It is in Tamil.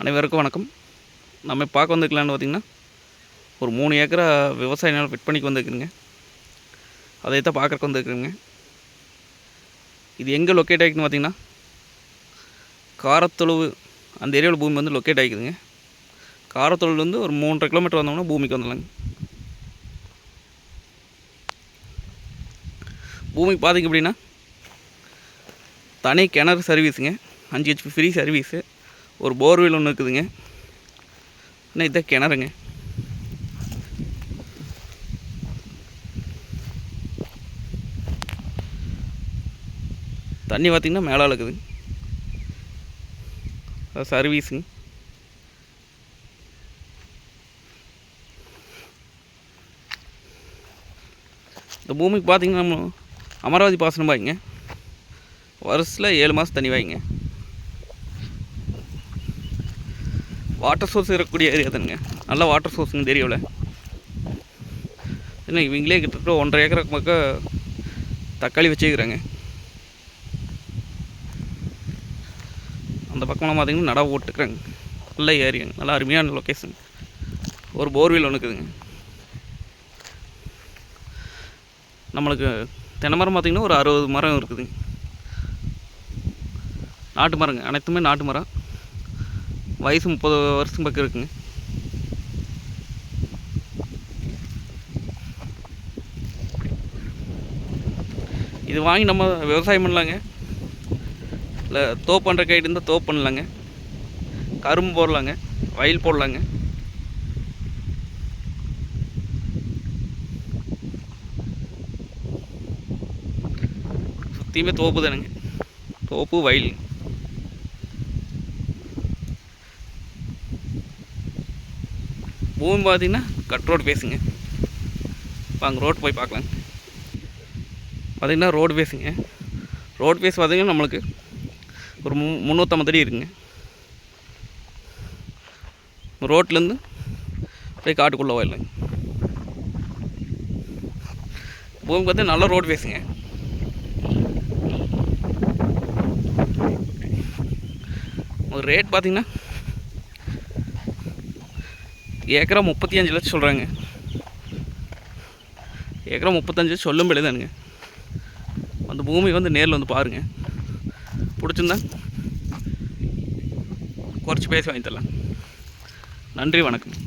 அனைவருக்கும் வணக்கம். நம்ம பார்க்க வந்துக்கலான்னு பார்த்திங்கன்னா ஒரு 3 ஏக்கரா விவசாய நிலம் ஃபிட் பண்ணிக்கு வந்துருக்குங்க. அதை தான் பார்க்குறக்கு வந்துருக்குறேங்க. இது எங்கே லொக்கேட் ஆகிக்குன்னு பார்த்திங்கன்னா காரத்தொழுவு அந்த ஏரியாவில் பூமி வந்து லொக்கேட் ஆகிக்குதுங்க. காரத்தொழுவுலேருந்து ஒரு 3.5 கிலோமீட்டர் வந்தோம்னா பூமிக்கு வந்துடலாங்க. பூமிக்கு பார்த்திங்க அப்படின்னா தனி கிணறு சர்வீஸுங்க, 5 HP ஃப்ரீ சர்வீஸு, ஒரு போர்வெல் ஒன்று இருக்குதுங்க. இன்னும் இதான் கிணறுங்க. தண்ணி பார்த்திங்கன்னா மேலே இருக்குது, அது சர்வீஸுங்க. இந்த பூமிக்கு பார்த்திங்கன்னா நம்ம அமராவதி பாசனம் பாய்ங்க, வருஷத்தில் 7 மாதம் தண்ணி வாய்ங்க. வாட்டர் சோர்ஸ் இருக்கக்கூடிய ஏரியா தானுங்க, நல்ல வாட்டர் சோர்ஸுங்க இந்த ஏரியாவில். ஏன்னா இவங்களே கிட்டத்தட்ட 1.5 ஏக்கருக்கு பக்கம் தக்காளி வச்சுக்கிறாங்க. அந்த பக்கம்லாம் பார்த்திங்கன்னா நடவு போட்டுக்கிறாங்க. நல்ல ஏரியாங்க, நல்லா அருமையான லொக்கேஷன். ஒரு போர்வெல் ஒன்று இருக்குதுங்க. நம்மளுக்கு தென்னை மரம் பார்த்திங்கன்னா ஒரு 60 மரம் இருக்குதுங்க. நாட்டு மரங்க, அனைத்துமே நாட்டு மரம். வயசு 30 வருஷம் பக்கம் இருக்குங்க. இது வாங்கி நம்ம விவசாயம் பண்ணலாங்க, இல்லை தோப்பு பண்ணுற கைடு இருந்தால் தோப்பு பண்ணலாங்க, கரும்பு போடலாங்க, வயல் போடலாங்க. சுற்றியுமே தோப்பு தானுங்க, தோப்பு வயல். பூமி பார்த்திங்கன்னா கட் ரோடு பேசுங்க. வாங்க ரோடு போய் பார்க்கலாங்க. பார்த்திங்கன்னா ரோடு பேசுங்க. ரோடு பேஸ் பார்த்திங்கன்னா நம்மளுக்கு ஒரு 350 அடி இருக்குங்க. ரோட்லேருந்து அப்படியே காட்டுக்குள்ளே போயிடலாங்க. பூமி பார்த்திங்கன்னா நல்ல ரோடு பேசுங்க. ஒரு ரேட் பார்த்திங்கன்னா ஏக்கரா 35 லட்சம் சொல்கிறாங்க. ஏக்கரா 35 சொல்லும் தானுங்க. அந்த பூமி வந்து நேரில் வந்து பாருங்கள். பிடிச்சிருந்தா குறைச்சி பேசி வாங்கி தரலாம். நன்றி, வணக்கம்.